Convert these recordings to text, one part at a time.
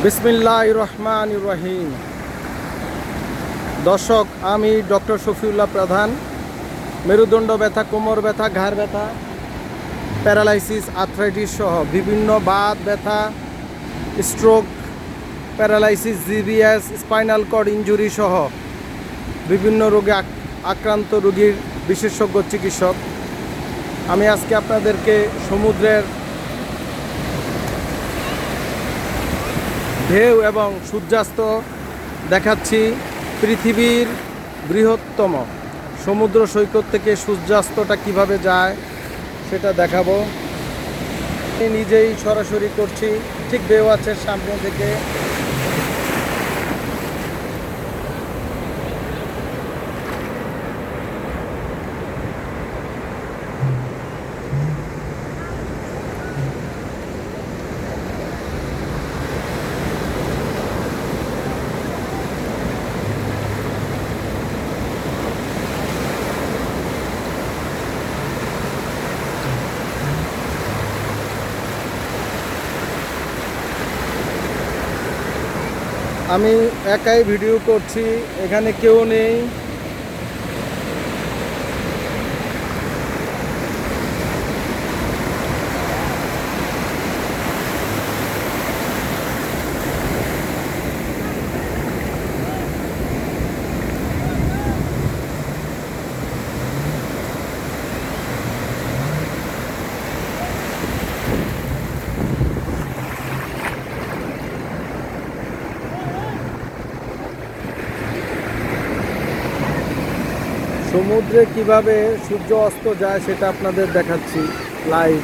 বিসমিল্লাহির রহমানির রহিম। দর্শক, আমি ডক্টর শফিউল্লাহ প্রধান। মেরুদণ্ড ব্যথা, কোমর ব্যথা, ঘাড় ব্যথা, প্যারালাইসিস, আর্থ্রাইটিস সহ বিভিন্ন বাত ব্যথা, stroke, paralysis, GBS, spinal cord injury সহ বিভিন্ন রোগে আক্রান্ত রোগীর বিশেষজ্ঞ চিকিৎসক। আমি আজকে আপনাদেরকে সমুদ্রের ঢেউ এবং সূর্যাস্ত দেখাচ্ছি। পৃথিবীর বৃহত্তম সমুদ্র সৈকত থেকে সূর্যাস্তটা কিভাবে যায় সেটা দেখাবো। আমি নিজেই সরাসরি করছি, ঠিক বেওয়াচের সামনে থেকে। আমি একাই ভিডিও করছি, এখানে কেউ নেই। সমুদ্রে কিভাবে সূর্য অস্ত যায় সেটা আপনাদের দেখাচ্ছি লাইভ।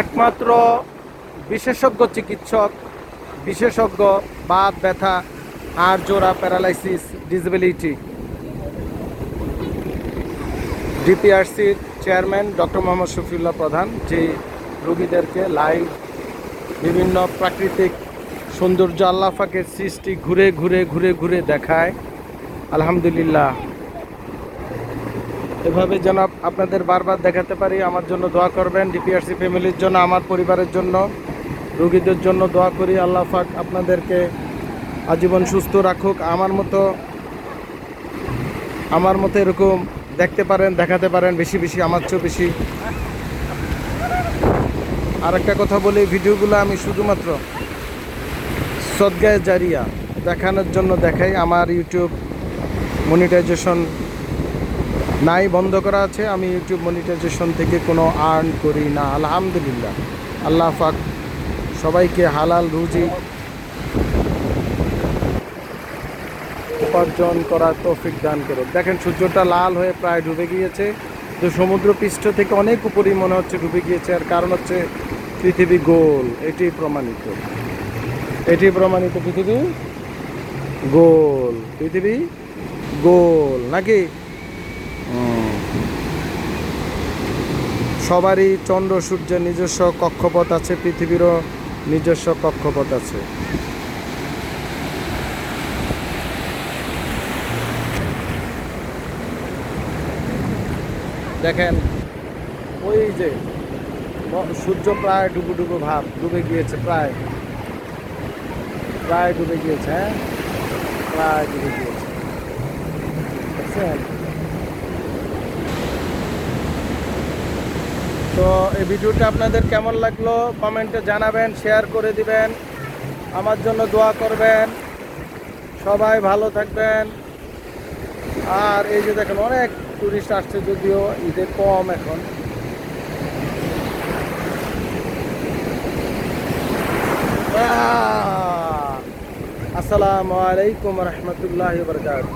একমাত্র বিশেষজ্ঞ চিকিৎসক, বিশেষজ্ঞ বাত ব্যথা, হাড় জোড়া, প্যারালাইসিস, ডিপিআরসির চেয়ারম্যান ডক্টর মোহাম্মদ শফিউল্লাহ প্রধান, যে রোগীদেরকে লাইভ বিভিন্ন প্রাকৃতিক সৌন্দর্য আল্লাহ পাকের সৃষ্টি ঘুরে ঘুরে ঘুরে ঘুরে দেখায়। আলহামদুলিল্লাহ, এভাবে যেন আপনাদের বারবার দেখাতে পারি। আমার জন্য দোয়া করবেন, ডিপিআরসি ফ্যামিলির জন্য, আমার পরিবারের জন্য, রোগীদের জন্য দোয়া করি। আল্লাহ পাক আপনাদেরকে আজীবন সুস্থ রাখুক। আমার মতো এরকম দেখতে পারেন, দেখাতে পারেন বেশি বেশি, আমার চেয়েও বেশি। আর একটা কথা বলি, ভিডিওগুলো আমি শুধুমাত্র সদগায়ে জারিয়া দেখানোর জন্য দেখাই। আমার ইউটিউব মনিটাইজেশন নাই, বন্ধ করা আছে। আমি ইউটিউব মনিটাইজেশন থেকে কোনো আর্ন করি না। আলহামদুলিল্লাহ, আল্লাহ পাক সবাইকে হালাল রুজি উপার্জন করার তৌফিক দান করুক। দেখেন সূর্যটা লাল হয়ে প্রায় ডুবে গিয়েছে, তো সমুদ্র পৃষ্ঠ থেকে অনেক উপরেই মনে হচ্ছে ডুবে গিয়েছে। আর কারণ হচ্ছে পৃথিবী গোল, এটি প্রমাণিত পৃথিবী গোল, পৃথিবী গোল নাকি? সবারই চন্দ্র সূর্যের নিজস্ব কক্ষপথ আছে, পৃথিবীরও নিজস্ব কক্ষপথ আছে। দেখেন ওই যে সূর্য প্রায় ডুবো ভাব, ডুবে গিয়েছে, প্রায় ডুবে গিয়েছে। হ্যাঁ, প্রায় ডুবে গিয়েছে, দেখছেন? তো এই ভিডিওটা আপনাদের কেমন লাগলো কমেন্টে জানাবেন, শেয়ার করে দিবেন, আমার জন্য দোয়া করবেন। সবাই ভালো থাকবেন। আর এই যে দেখেন অনেক টুরিস্ট আসছে, যদিও ঈদে কম এখন। আসসালামু আলাইকুম রহমতুল্লাহ বারকাতুহু।